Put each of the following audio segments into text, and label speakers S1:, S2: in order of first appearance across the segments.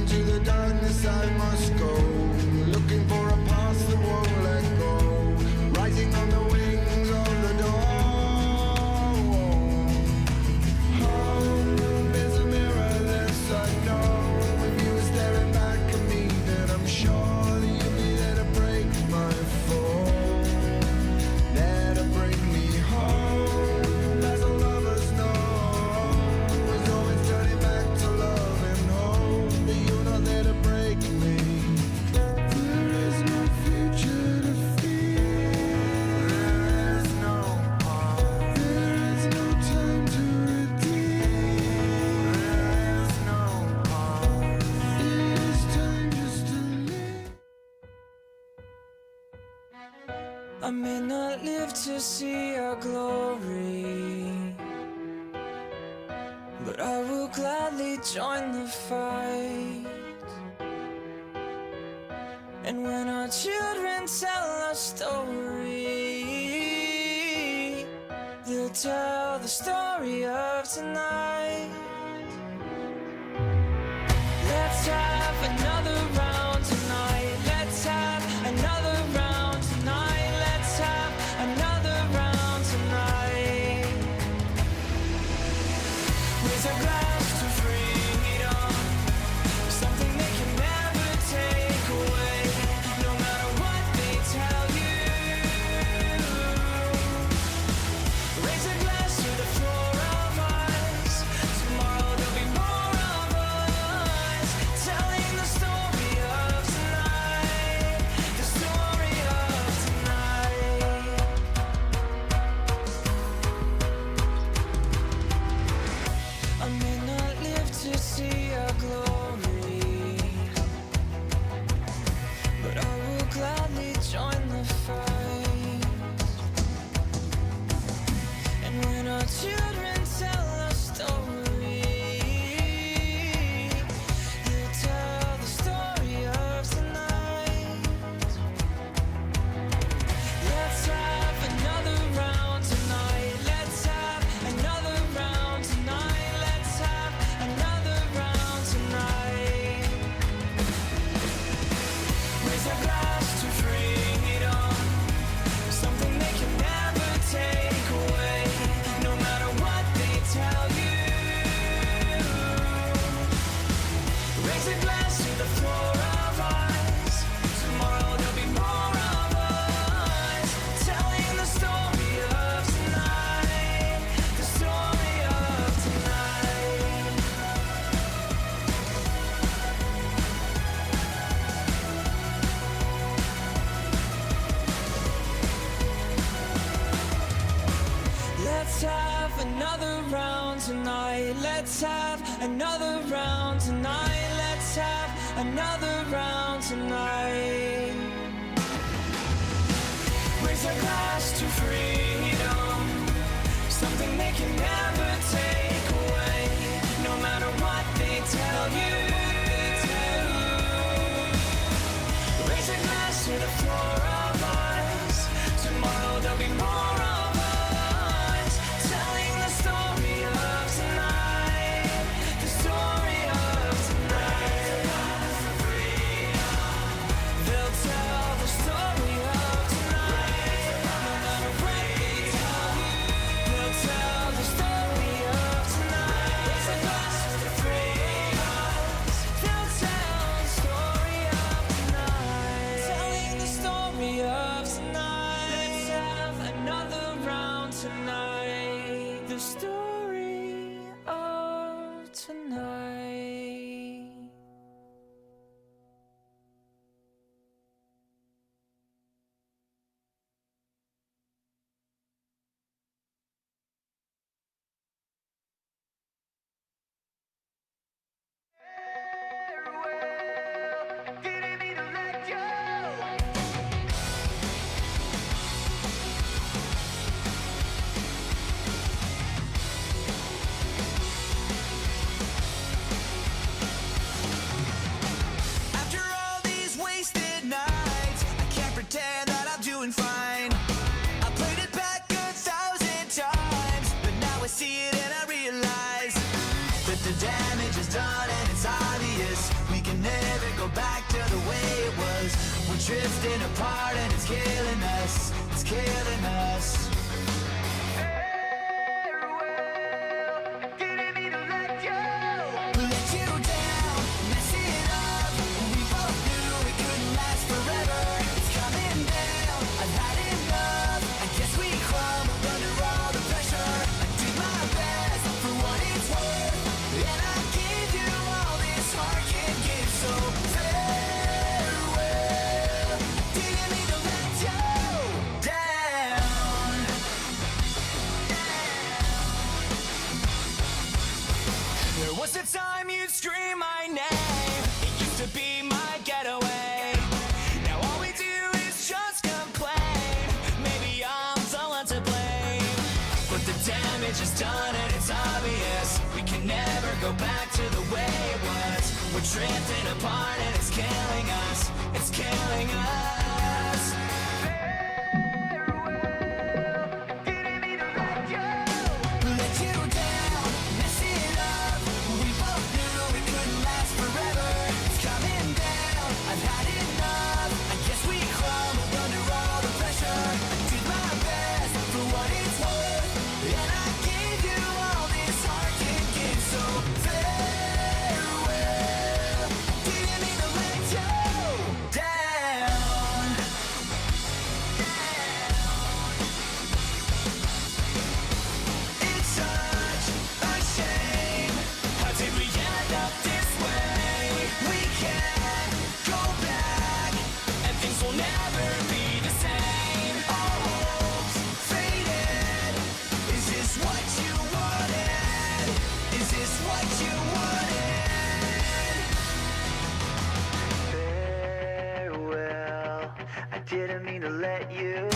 S1: into the darkness I must go, looking for a path that won't let go, rising on the wings of the dawn. Oh, there's a mirror, this I know. If you were staring back at me, then I'm sure that you'll be there to break my fall, there to bring me home. As all lovers know, it's always turning back to love and hope, but you're not there to break me. There is no future to fear, there is no heart, there is no time to redeem, there is no heart, it is time just to live.
S2: I may not live to see our glory, but I will gladly join the fight. And when our children tell our story, they'll tell the story of tonight. Let's have another round tonight. Let's have another round tonight. Let's have another round tonight. Raise a glass to freedom, something they can never take away, no matter what they tell you. Raise a glass to the four of us. Tomorrow there'll be more of us, telling the story of tonight, the story of tonight. I may not live to see our glory, but I will gladly join the fight. And when our children tell our story, they'll tell the story of tonight. Let's have another round tonight. Let's have another round tonight. Let's have another round tonight. Raise a glass to freedom, something they can never take away, no matter what they tell you. Raise a glass to the four of us. Tomorrow there'll be more of us, telling the story of tonight, the story of tonight. Let's have another round tonight. Let's have another round tonight. Let's have another round tonight. Raise a glass to freedom, something they can never take away, no matter what they tell you. Raise a glass to the four of us. Tomorrow there'll be more of us, telling the story of tonight, the story of tonight. They'll tell the story of tonight, no matter what they tell you. They'll tell the story. drifting apart and it's killing us. It's killing us. Was the time you'd scream my name? It used to be my getaway. Now all we do is just complain. Maybe I'm the one to blame, but the damage is done and it's obvious. We can never go back to the way it was. We're drifting apart and it's killing us. It's killing us. Didn't mean to let you down, mess it up. We both knew we couldn't last forever. It's coming down and I've had enough. I guess we crumbled under all the pressure. I did my best for what it's worth, and I gave you all this heart can give. So farewell. I didn't mean to let you. Farewell. Didn't mean to let you.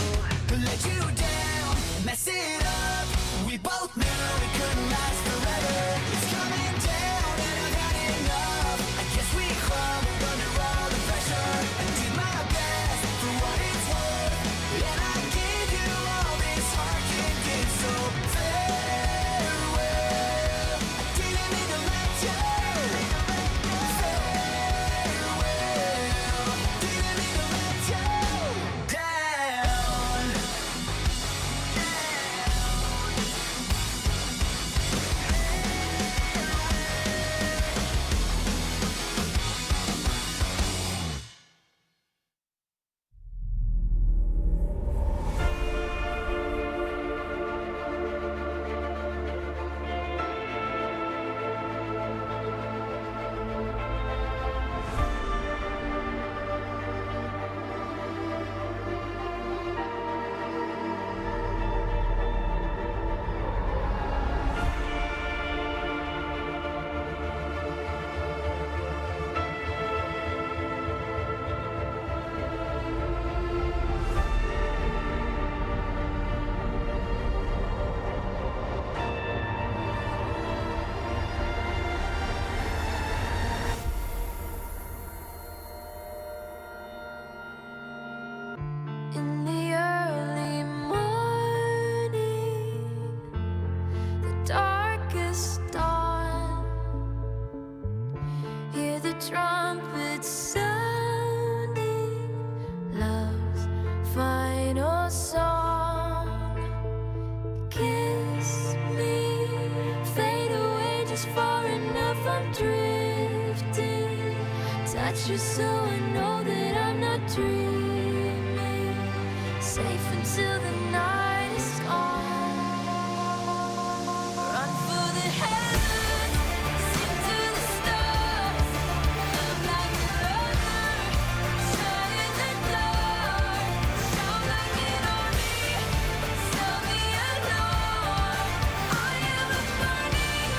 S2: In the early morning, the darkest dawn, hear the trumpets sounding, love's final song. Kiss me, fade away just far enough, I'm drifting. Touch you so I know that I'm not dreaming. Safe until the night is gone. Run for the heavens, sing to the stars. Love like a lover, shine in the dark. Shout like an army, sell me alone. I am a burning,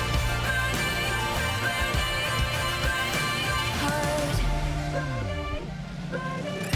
S2: burning, burning, burning heart. Burning, burning.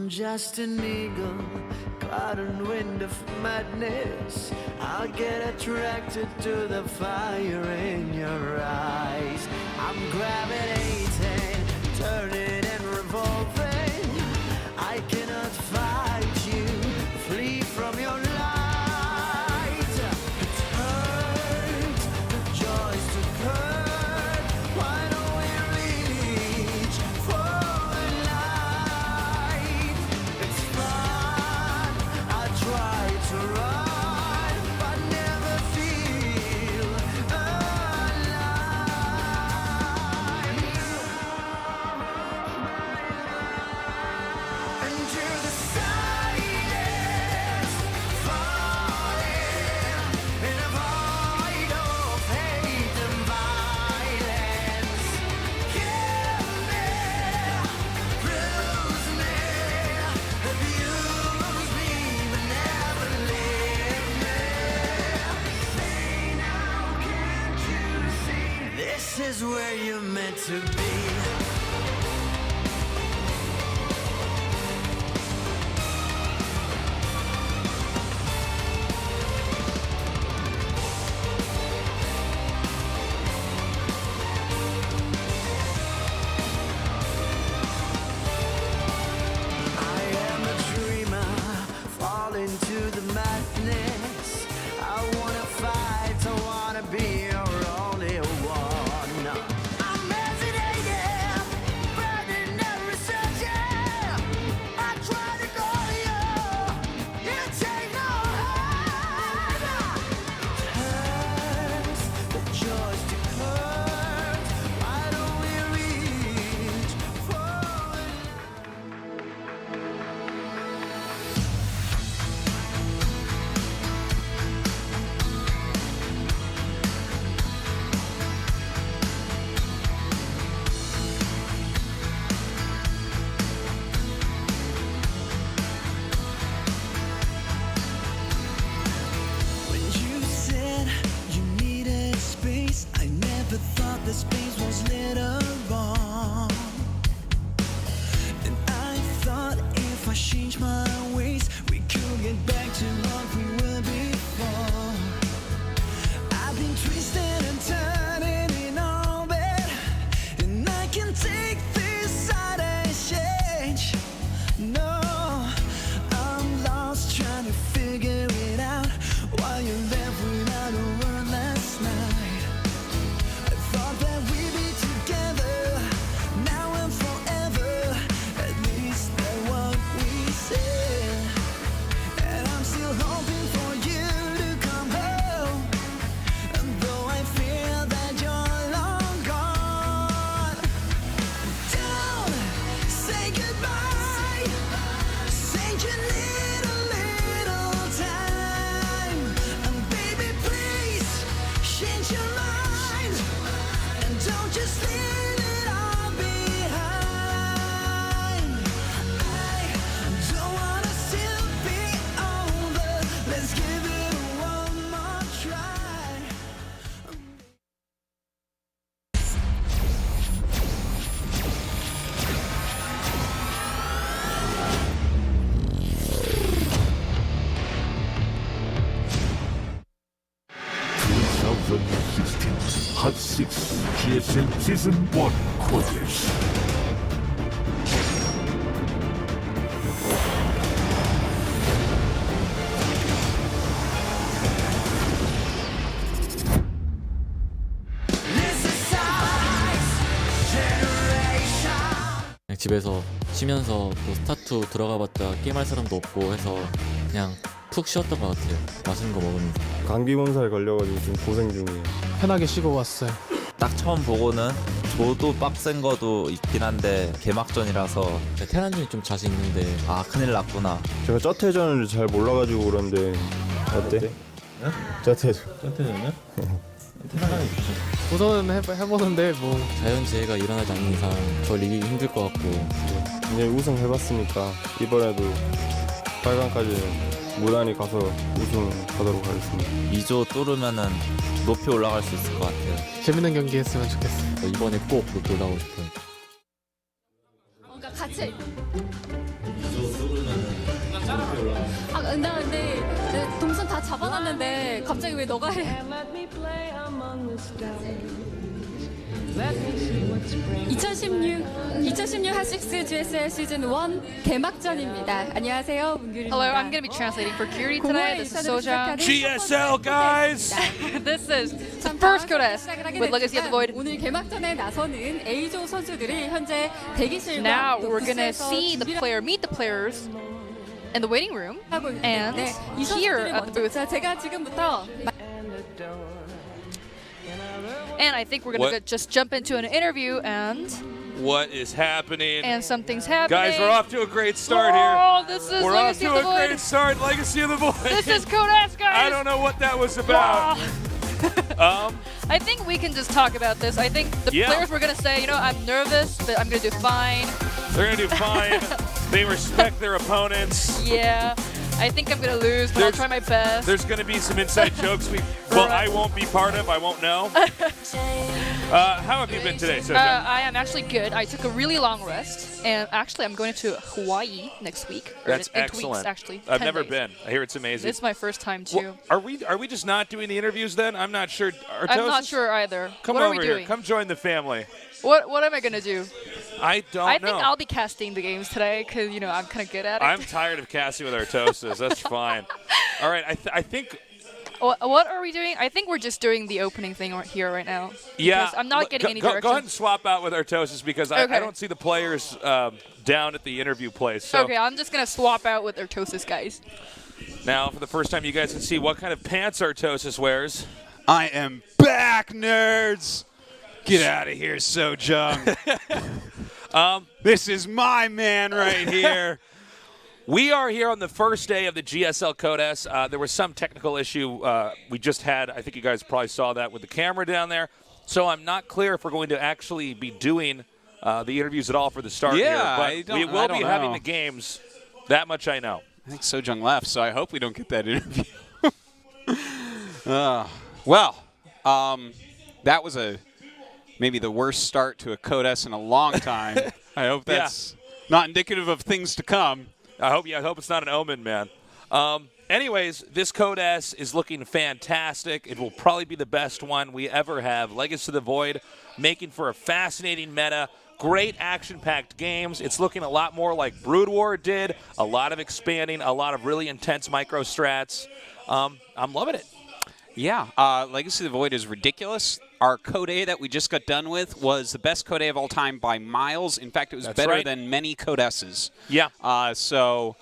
S1: I'm just an eagle, caught in wind of madness. I'll get attracted to the fire in your eyes. I'm gravitating, turning and revolving. I cannot fight you, flee from your light. It hurts, the joys to hurt. Why don't we reach for the light? It's fun, I try to run, but never feel alive. Into the silence, falling in a void of hate and violence. Kill me, bruise me, abuse me, but never leave me. Say now, can't you see? This is where you're meant to be. I am a dreamer, fall into the madness. I wanna fight, I wanna be your only one. I'm hesitating, burning and researching. I try to call you, you take no heed. Turns the joys to hurt. Why don't we reach for the When you said you needed space, I never thought the space was little wrong. And I thought if I changed my ways, we could get back to what we were before. I've been twisting and turning in orbit, and I can take this side exchange. No, I'm lost trying to figure it out. While you left without a word last night, I thought that we'd be together now and forever. At least that's what we said. And I'm still hoping for you to come home. And though I feel that you're long gone, don't say goodbye. Send your little time. And baby, please change your mind. And don't just leave it all behind. I don't wanna still be over. Let's give it one more try.
S3: Hot 6 GSL Season 1 courses.
S1: This is size generation.
S4: 그냥 집에서 쉬면서 또 스타투 들어가봤자 게임할 사람도 없고 해서 그냥 푹 쉬었던 것 같아요. 맛있는 거 먹으면서.
S5: 감기 몸살에 걸려가지고 좀 고생 중이에요.
S6: 편하게 쉬고 왔어요.
S7: 딱 처음 보고는 저도 빡센 거도 있긴 한데 개막전이라서
S4: 테란전이 좀 자신 있는데
S7: 아 큰일 났구나.
S5: 제가 쩌태전을 잘 몰라가지고 그런데 어때? 쩌태전.
S8: 쩌태전이요? 테란이 좋죠.
S6: 우선은 해보는데 뭐
S4: 자연재해가 일어나지 않는 이상 절 이기기 힘들 것 같고
S5: 이제 우승해봤으니까 이번에도 8강까지는 무난히 가서 우승하도록 하겠습니다.
S7: 2조 뚫으면은 높이 올라갈 수 있을 것 같아요.
S6: 재밌는 경기 했으면 좋겠어요.
S4: 이번에 꼭 높이 올라가고 싶어요.
S9: 그러니까 같이 나 근데 내 동선 다 잡아놨는데 갑자기 왜 너가 해? 2016 핫식스 GSL 시즌 1 개막전입니다. 안녕하세요, 문규리입니다.
S10: Hello, I'm going to be translating for Curie today. This is Sojang.
S3: GSL guys.
S10: This is the first Codes with Legacy of the Void.
S9: 오늘 개막전에 나서는 A조 선수들이 현재 대기실과
S10: Now
S9: 또
S10: we're going to
S9: 부스에서
S10: see the
S9: 준비를
S10: player meet the players in the waiting room
S9: 하고
S10: and
S9: 있는데 이
S10: here
S9: 선수들이
S10: at the
S9: 먼저
S10: booth.
S9: 자, 제가 지금부터
S10: And I think we're going to just jump into an interview and
S11: What is happening?
S10: something's happening.
S11: Guys, we're off to a great start
S10: Oh,
S11: here.
S10: this is
S11: We're
S10: Legacy
S11: off
S10: of
S11: to
S10: the
S11: a
S10: Void.
S11: great start. Legacy of the Void.
S10: This is Codes, guys.
S11: I don't know what that was about.
S10: I think we can just talk about this. I think the players were going to say, you know, I'm nervous, but I'm going to do fine.
S11: They're going to do fine. They respect their opponents.
S10: Yeah. I think I'm going to lose, but I'll try my best.
S11: There's going to be some inside jokes I won't be part of. I won't know. How have you been today, Sojang?
S10: I am actually good. I took a really long rest, and actually I'm going to Hawaii next week.
S11: That's
S10: in
S11: excellent.
S10: 2 weeks, actually.
S11: I've
S10: 10
S11: never
S10: days.
S11: been. I hear it's amazing.
S10: It's my first time too.
S11: Are we just not doing the interviews then? I'm not sure.
S10: I'm not sure either.
S11: Come
S10: what
S11: over
S10: are we
S11: here.
S10: doing?
S11: Come join the family.
S10: What am I gonna do?
S11: I don't know.
S10: I think I'll be casting the games today because you know I'm kind of good at it.
S11: I'm tired of casting with Artosis. That's fine. All right. I think.
S10: What are we doing? I think we're just doing the opening thing here right now.
S11: Yeah.
S10: Because I'm not getting any
S11: Go
S10: direction.
S11: ahead and swap out with Artosis because I don't see the players down at the interview place. So
S10: Okay, I'm just gonna swap out with Artosis, guys.
S11: now, for the first time, you guys can see what kind of pants Artosis wears.
S12: I am back, nerds. Get out of here, Sojang. This is my man right here.
S11: We are here on the first day of the GSL Codes. There was some technical issue we just had. I think you guys probably saw that with the camera down there. So I'm not clear if we're going to actually be doing the interviews at all for the start here. But we will be having the games. That much I know.
S12: I think Sojang left, so I hope we don't get that interview. That was maybe the worst start to a Codes in a long time. I hope that's not indicative of things to come.
S11: I hope it's not an omen, man. Anyways, this Codes is looking fantastic. It will probably be the best one we ever have. Legacy of the Void, making for a fascinating meta. Great action-packed games. It's looking a lot more like Brood War did. A lot of expanding, a lot of really intense micro strats. I'm loving it.
S12: Yeah, Legacy of the Void is ridiculous. Our Code that we just got done with was the best Code of all time by miles. In fact, it was better than many Codeses.
S11: Yeah.
S12: So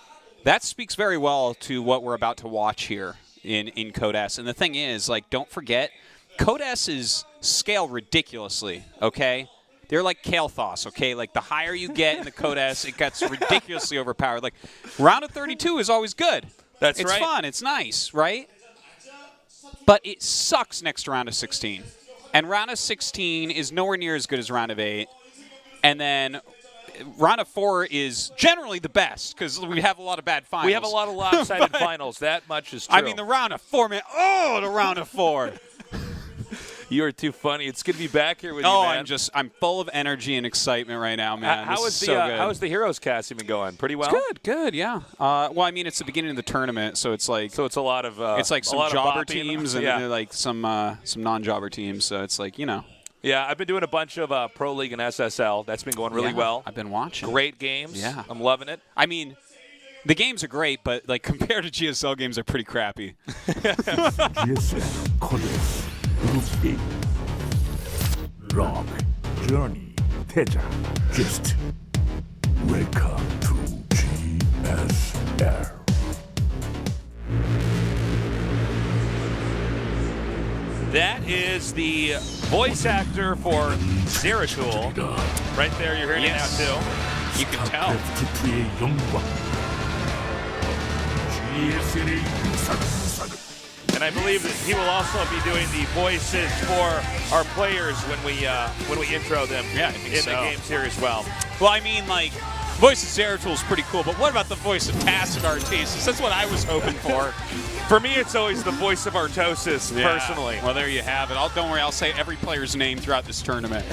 S12: that speaks very well to what we're about to watch here in Codes. And the thing is, like, don't forget, Codeses scale ridiculously, okay? They're like Kael'thas, okay? Like, the higher you get in the Codes, it gets ridiculously overpowered. Like, round of 32 is always good.
S11: That's
S12: it's
S11: right.
S12: It's fun. It's nice, right? But it sucks next to round of 16. And round of 16 is nowhere near as good as round of 8. And then round of 4 is generally the best because we have a lot of bad finals.
S11: We have a lot of lopsided finals. That much is true.
S12: I mean, the round of 4, man. Oh, the round of 4.
S11: You are too funny. It's good to be back here with you, man.
S12: I'm full of energy and excitement right now, man.
S11: How is the Heroes casting been going? Pretty well?
S12: It's good, yeah. Well, I mean, it's the beginning of the tournament, so it's like...
S11: So it's a lot of...
S12: it's like some jobber teams and
S11: then
S12: like some non-jobber teams, so it's like, you know...
S11: Yeah, I've been doing a bunch of Pro League and SSL. That's been going really well.
S12: I've been watching.
S11: Great games.
S12: Yeah.
S11: I'm loving it.
S12: I mean... The games are great, but like compared to GSL games, they're pretty crappy.
S3: GSL Codes Group A. Rock, Journey, Teja, Gist. Welcome to GSL.
S11: That is the voice actor for Zeratul. Right there, you're hearing it now too. You can tell. And I believe that he will also be doing the voices for our players when we intro them in the games here as well.
S12: Well, I mean, like, voice of Zeratul is pretty cool, but what about the voice of Tacit Artesis? That's what I was hoping for.
S11: For me, it's always the voice of Artosis, personally.
S12: Well, there you have it. Don't worry, I'll say every player's name throughout this tournament.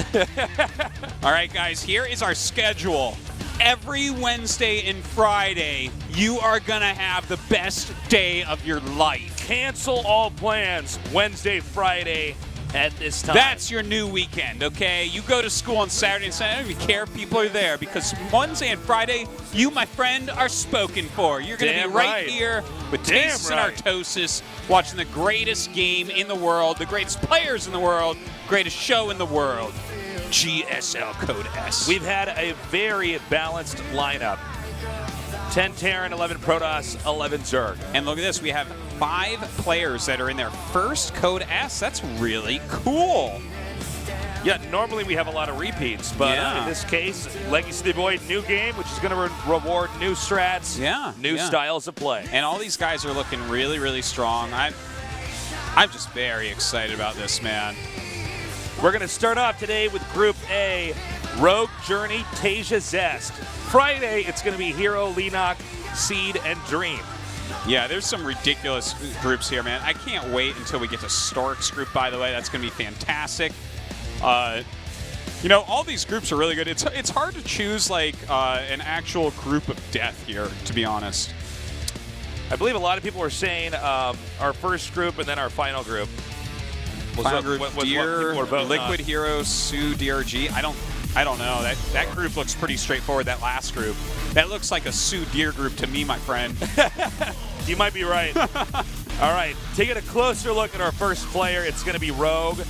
S12: All right, guys, here is our schedule. every Wednesday and Friday, you are going to have the best day of your life.
S11: Cancel all plans Wednesday, Friday at this time.
S12: That's your new weekend, okay? You go to school on Saturday and Sunday, I don't even care if people are there, because Wednesday and Friday, you, my friend, are spoken for. You're going to be right here with Tastes and Artosis, watching the greatest game in the world, the greatest players in the world, greatest show in the world, GSL Code S.
S11: We've had a very balanced lineup. 10 Terran, 11 Protoss, 11 Zerg.
S12: And look at this, we have 5 players that are in their first Code S. That's really cool.
S11: Yeah, normally we have a lot of repeats, but in this case, Legacy of the Void, new game, which is going to reward new strats, new styles of play.
S12: And all these guys are looking really, really strong. I'm just very excited about this, man.
S11: We're going to start off today with Group A, Rogue, Journey, Tasia, Zest. Friday, it's going to be Hero, Lenok, Seed, and Dream.
S12: Yeah, there's some ridiculous groups here, man. I can't wait until we get to Stork's group, by the way. That's going to be fantastic. You know, all these groups are really good. It's hard to choose, like, an actual group of death here, to be honest.
S11: I believe a lot of people were saying our first group and then our final group.
S12: Final group, Deer, Liquid Hero, Sue, DRG. I don't know. That group looks pretty straightforward, that last group. That looks like a Sue Deer group to me, my friend.
S11: You might be right. All right, taking a closer look at our first player, it's going to be Rogue.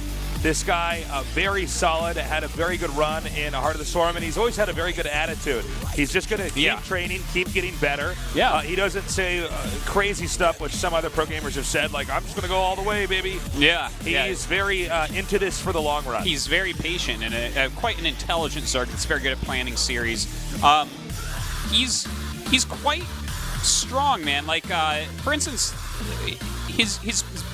S11: This guy, very solid, had a very good run in Heart of the Storm, and he's always had a very good attitude. He's just going to keep training, keep getting better.
S12: Yeah.
S11: He doesn't say crazy stuff, which some other pro gamers have said, like, I'm just going to go all the way, baby.
S12: Yeah.
S11: He's very into this for the long run.
S12: He's very patient and quite an intelligent Zerg that's very good at planning series. He's quite strong, man. Like, for instance, his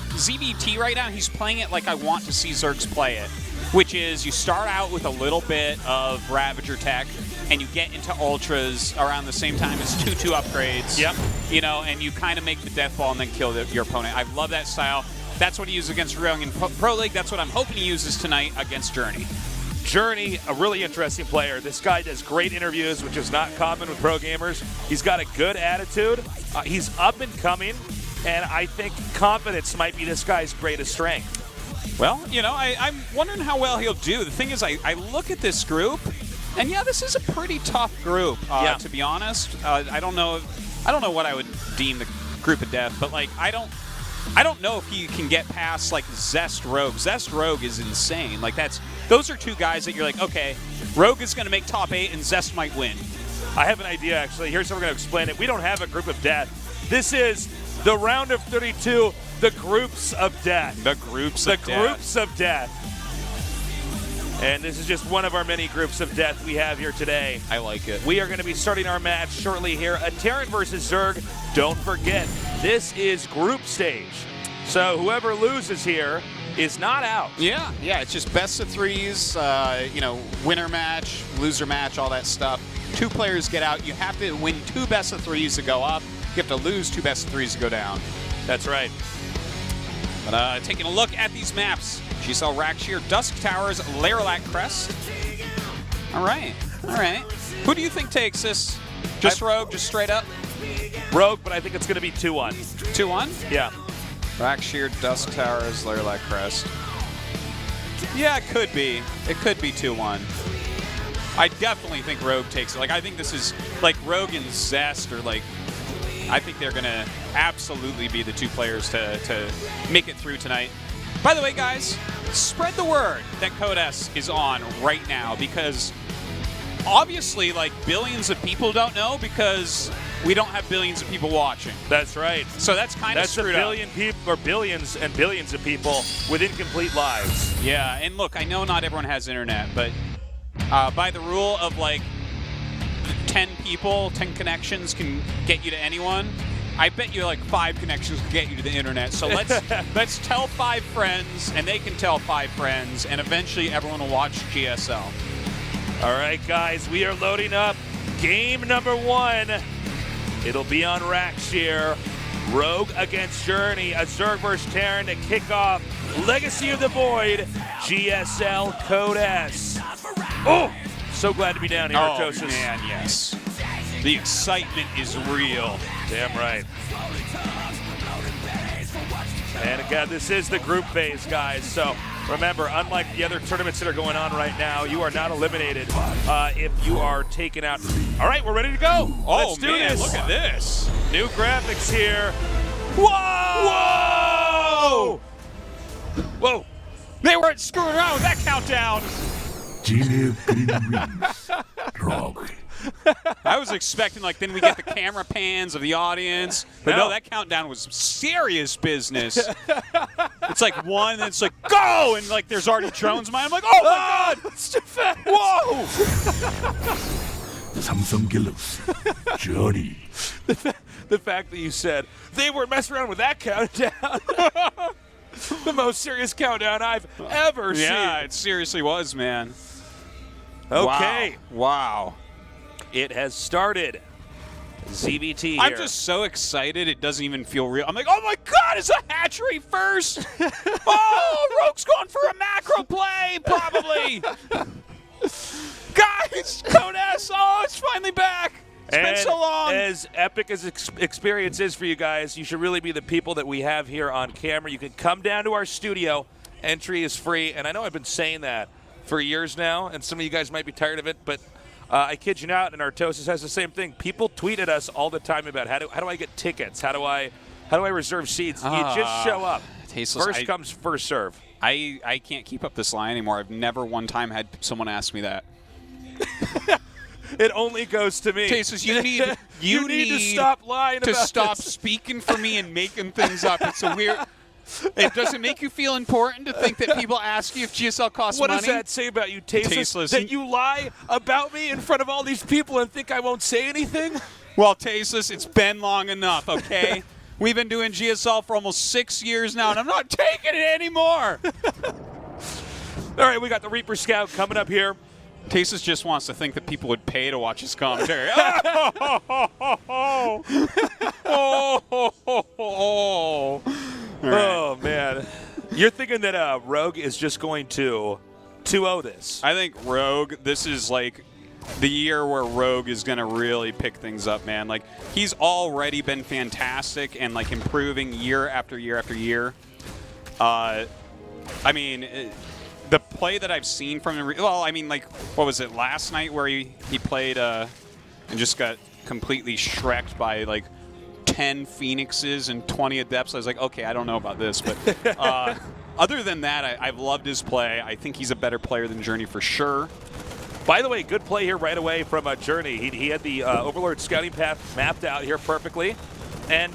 S12: ZBT right now, he's playing it like I want to see Zergs play it, which is you start out with a little bit of Ravager tech, and you get into Ultras around the same time as 2/2 upgrades.
S11: Yep.
S12: You know, and you kind of make the death ball and then kill your opponent. I love that style. That's what he uses against Reung in Pro League. That's what I'm hoping he uses tonight against Journey.
S11: Journey, a really interesting player. This guy does great interviews, which is not common with pro gamers. He's got a good attitude. He's up and coming. And I think confidence might be this guy's greatest strength.
S12: Well, you know, I'm wondering how well he'll do. The thing is, I look at this group, and yeah, this is a pretty tough group, to be honest. I don't know what I would deem the group of death, but like I don't know if he can get past like Zest Rogue. Zest Rogue is insane. Like those are two guys that you're like, okay, Rogue is going to make top 8 and Zest might win.
S11: I have an idea actually. Here's how we're going to explain it. We don't have a group of death. This is the round of 32, the groups of death.
S12: The groups of
S11: death. And this is just one of our many groups of death we have here today.
S12: I like it.
S11: We are going to be starting our match shortly here. A Terran versus Zerg. Don't forget, this is group stage. So whoever loses here is not out.
S12: Yeah, it's just best of 3s, you know, winner match, loser match, all that stuff. 2 players get out. You have to win 2 best of 3s to go up. You have to lose 2 best of 3s to go down.
S11: That's right.
S12: But taking a look at these maps, GSL Rakshir, Dusk Towers, Lairlac Crest. All right. Who do you think takes this? Just Rogue, just straight up?
S11: Rogue, but I think it's going to be 2-1.
S12: 2-1?
S11: Yeah.
S12: Rakshir, Dusk Towers, Lairlac Crest. Yeah, it could be. It could be 2-1. I definitely think Rogue takes it. Like, I think this is, like, Rogue and Zest are, like, I think they're going to absolutely be the 2 players to make it through tonight. By the way, guys, spread the word that Code S is on right now, because obviously, like, billions of people don't know because we don't have billions of people watching.
S11: That's right.
S12: So that's kind of screwed up.
S11: That's a billion people, or billions and billions of people with incomplete lives.
S12: Yeah, and look, I know not everyone has internet, but by the rule of, like, 10 people, 10 connections can get you to anyone. I bet you like 5 connections can get you to the internet. So let's tell 5 friends, and they can tell 5 friends, and eventually everyone will watch GSL.
S11: All right, guys, we are loading up game number 1. It'll be on Rakshir. Rogue against Journey, a Zerg versus Terran to kick off Legacy of the Void, GSL Code S. Oh! So glad to be down here,
S12: Oh,
S11: Artosis.
S12: man, yes. The excitement is real.
S11: Damn right. And again, this is the group phase, guys. So remember, unlike the other tournaments that are going on right now, you are not eliminated if you are taken out. All right, we're ready to go. Let's do this.
S12: Look at this.
S11: New graphics here. Whoa! Whoa!
S12: They weren't screwing around with that countdown.
S3: 진의 그림 wins. Rogue.
S12: I was expecting, like, then we get the camera pans of the audience. But no, that countdown was serious business. It's like one, and it's like, go! And, like, there's already drones in mine. I'm like, oh, my God!
S11: It's too fast.
S12: Whoa!
S3: Samsung Galaxy Journey.
S11: The fact that you said they weren't messing around with that countdown. The most serious countdown I've ever seen.
S12: Yeah, it seriously was, man.
S11: Okay.
S12: Wow.
S11: It has started. ZBT here.
S12: I'm just so excited it doesn't even feel real. I'm like, oh my God, it's a hatchery first. Oh, Rogue's going for a macro play, probably. Guys, Code S, oh, it's finally back. It's been so long.
S11: As epic as experience is for you guys, you should really be the people that we have here on camera. You can come down to our studio. Entry is free, and I know I've been saying that for years now, and some of you guys might be tired of it, but I kid you not, and Artosis has the same thing. People tweet at us all the time about how do I get tickets? How do I reserve seats? You just show up.
S12: Tasteless.
S11: First comes, first serve.
S12: I can't keep up this lie anymore. I've never one time had someone ask me that.
S11: It only goes to me.
S12: Tasteless, you need
S11: to stop lying
S12: to
S11: about
S12: stop
S11: this.
S12: speaking for me and making things up. It's a weird. It doesn't make you feel important to think that people ask you if GSL costs
S11: What
S12: money?
S11: does that say about you, Tasteless?
S12: Tasteless.
S11: That you lie about me in front of all these people and think I won't say anything?
S12: Well, Tasteless, it's been long enough, okay? We've been doing GSL for almost 6 years now, and I'm not taking it anymore.
S11: All right, we got the Reaper Scout coming up here.
S12: Tasteless just wants to think that people would pay to watch his commentary.
S11: Oh, man. You're thinking that Rogue is just going to 2-0 this.
S12: I think Rogue, this is like the year where Rogue is going to really pick things up, man. Like, he's already been fantastic and, like, improving year after year after year. I mean, the play that I've seen from him, well, I mean, like, what was it, last night where he played and just got completely shreked by, like, 10 Phoenixes and 20 Adepts. I was like, okay, I don't know about this. But other than that, I've loved his play. I think he's a better player than Journey for sure.
S11: By the way, good play here right away from Journey. He had the Overlord scouting path mapped out here perfectly. And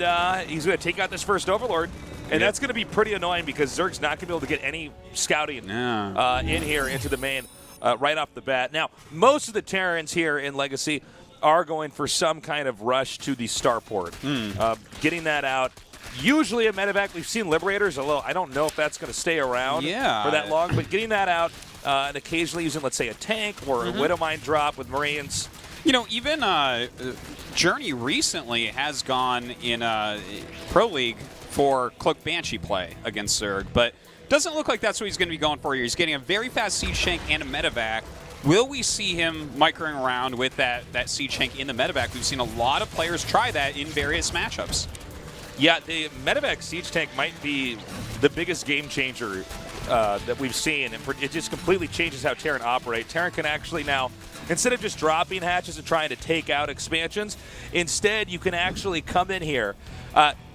S11: he's going to take out this first Overlord. And that's going to be pretty annoying because Zerg's not going to be able to get any scouting in here into the main right off the bat. Now, most of the Terrans here in Legacy are going for some kind of rush to the starport. Getting that out. Usually a medevac. We've seen Liberators, although I don't know if that's going to stay around for that long. But getting that out and occasionally using, let's say, a tank or a Widowmine drop with Marines.
S12: You know, even Journey recently has gone in Pro League for Cloak Banshee play against Zerg, but doesn't look like that's what he's going to be going for here. He's getting a very fast Siege Tank and a medevac. Will we see him microing around with that Siege Tank in the medevac? We've seen a lot of players try that in various matchups.
S11: Yeah, the medevac Siege Tank might be the biggest game changer that we've seen, and it just completely changes how Terran operate. Terran can actually now, instead of just dropping hatches and trying to take out expansions, instead you can actually come in here,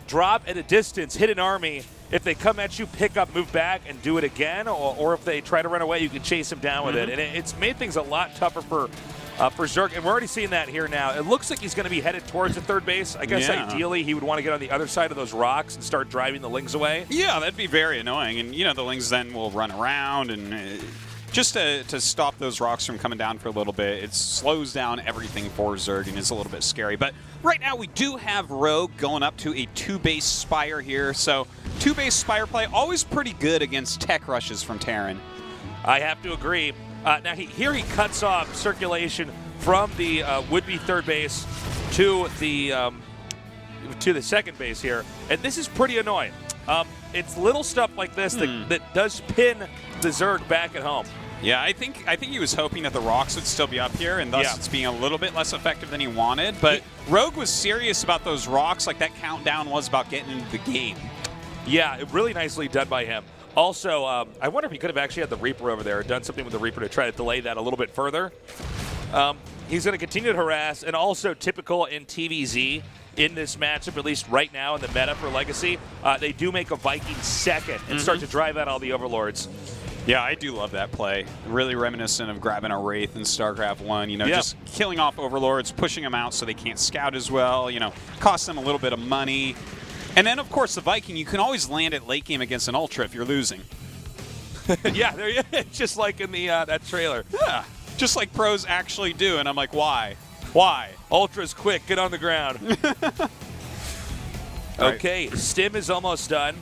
S11: drop at a distance, hit an army. If they come at you, pick up, move back, and do it again, or if they try to run away, you can chase them down with it. And it's made things a lot tougher for Zerg, and we're already seeing that here now. It looks like he's going to be headed towards the third base. I guess ideally he would want to get on the other side of those rocks and start driving the Lings away.
S12: Yeah, that'd be very annoying. And, you know, the Lings then will run around and just to stop those rocks from coming down for a little bit. It slows down everything for Zerg and is a little bit scary. But right now we do have Rogue going up to a 2-base Spire here. So 2-base Spire play, always pretty good against tech rushes from Terran.
S11: I have to agree. Now here he cuts off circulation from the would-be third base to the second base here, and this is pretty annoying. It's little stuff like this that does pin the Zerg back at home.
S12: Yeah, I think he was hoping that the rocks would still be up here, and thus it's being a little bit less effective than he wanted. But Rogue was serious about those rocks, like that countdown was about getting into the game.
S11: Yeah, really nicely done by him. Also, I wonder if he could have actually had the Reaper over there, or done something with the Reaper to try to delay that a little bit further. He's going to continue to harass, and also typical in TVZ in this matchup, at least right now in the meta for Legacy, they do make a Viking second and start to drive out all the Overlords.
S12: Yeah, I do love that play. Really reminiscent of grabbing a Wraith in StarCraft 1, you know, just killing off Overlords, pushing them out so they can't scout as well, you know, cost them a little bit of money. And then, of course, the Viking, you can always land it late game against an Ultra if you're losing.
S11: Yeah, there you go. Just like in the that trailer.
S12: Yeah, just like pros actually do, and I'm like, why? Why?
S11: Ultra's quick, get on the ground. Okay, Stim is almost done.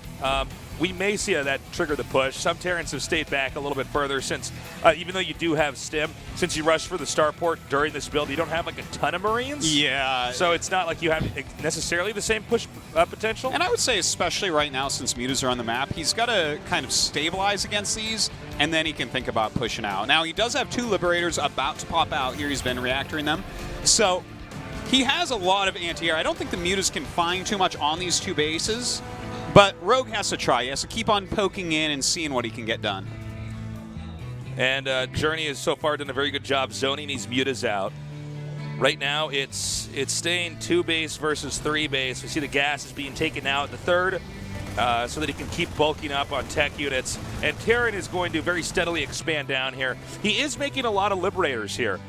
S11: We may see that trigger the push. Some Terrans have stayed back a little bit further since, even though you do have Stim, since you rushed for the starport during this build, you don't have like a ton of Marines.
S12: Yeah.
S11: So it's not like you have necessarily the same push potential.
S12: And I would say, especially right now, since mutas are on the map, he's got to kind of stabilize against these, and then he can think about pushing out. Now, he does have 2 Liberators about to pop out here. He's been reactoring them. So he has a lot of anti-air. I don't think the mutas can find too much on these 2 bases. But Rogue has to try. He has to keep on poking in and seeing what he can get done.
S11: And Journey has so far done a very good job zoning these mutas out. Right now, it's staying 2 base versus 3 base. We see the gas is being taken out the 3rd so that he can keep bulking up on tech units. And Terran is going to very steadily expand down here. He is making a lot of Liberators here.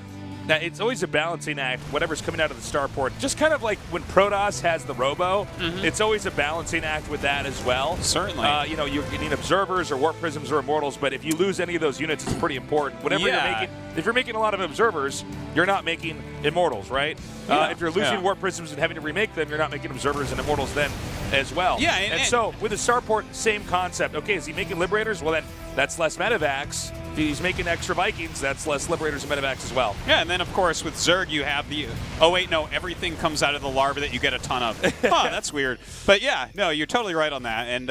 S11: Now, it's always a balancing act, whatever's coming out of the starport. Just kind of like when Protoss has the Robo, it's always a balancing act with that as well.
S12: Certainly.
S11: You know, you need Observers or Warp Prisms or Immortals, but if you lose any of those units, it's pretty important. Whatever you're making, if you're making a lot of Observers, you're not making Immortals, right? If you're losing Warp Prisms and having to remake them, you're not making Observers and Immortals then as well.
S12: Yeah,
S11: and so with the starport, same concept. Okay, is he making Liberators? Well, then that's less medevacs. If he's making extra Vikings, that's less Liberators and medevacs as well.
S12: Yeah, and then, of course, with Zerg, you have the... Oh, wait, no, everything comes out of the larva that you get a ton of. That's weird. But, yeah, no, you're totally right on that. And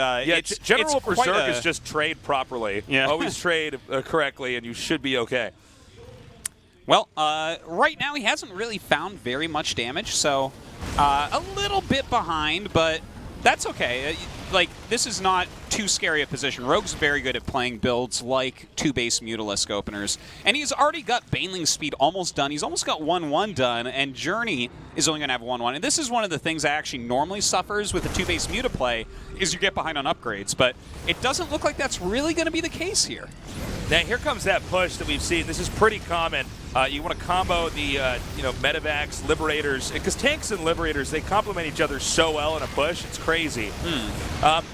S11: general for Zerg is just trade properly.
S12: Yeah.
S11: Always trade correctly, and you should be okay.
S12: Well, right now he hasn't really found very much damage, so a little bit behind, but that's okay. Like, this is not too scary a position. Rogue's very good at playing builds like 2 base Mutalisk openers, and he's already got Baneling speed almost done. He's almost got 1-1 done, and Journey is only going to have 1-1. And this is one of the things that actually normally suffers with a 2 base Muta play, is you get behind on upgrades, but it doesn't look like that's really going to be the case here.
S11: Now, here comes that push that we've seen. This is pretty common. You want to combo the medevacs, Liberators, because tanks and Liberators, they complement each other so well in a push. It's crazy.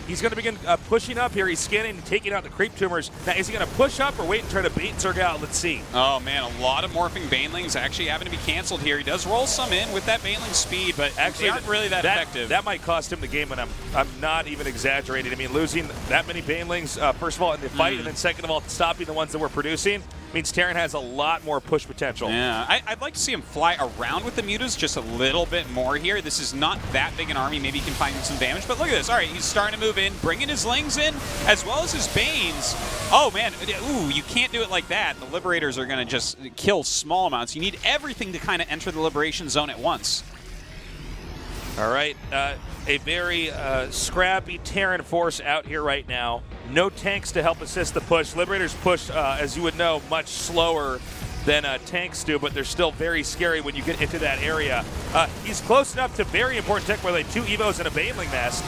S11: He's going to begin pushing up here. He's scanning and taking out the creep tumors. Now, is he going to push up or wait and try to bait Zerg out? Let's see.
S12: Oh, man, a lot of morphing Banelings actually having to be canceled here. He does roll some in with that Baneling speed, but actually aren't really that effective.
S11: That might cost him the game, and I'm not even exaggerating. I mean, losing that many Banelings, first of all, in the fight, and then second of all, stopping the ones that we're producing, means Terran has a lot more push potential.
S12: Yeah, I'd like to see him fly around with the mutas just a little bit more here. This is not that big an army. Maybe he can find some damage, but look at this. All right, he's starting to move in, bringing his Lings in, as well as his Banes. Oh, man. Ooh, you can't do it like that. The Liberators are going to just kill small amounts. You need everything to kind of enter the Liberation Zone at once.
S11: All right, a very scrappy Terran force out here right now. No tanks to help assist the push. Liberators push, as you would know, much slower than tanks do, but they're still very scary when you get into that area. He's close enough to very important tech where they 2 Evos and a Baneling nest.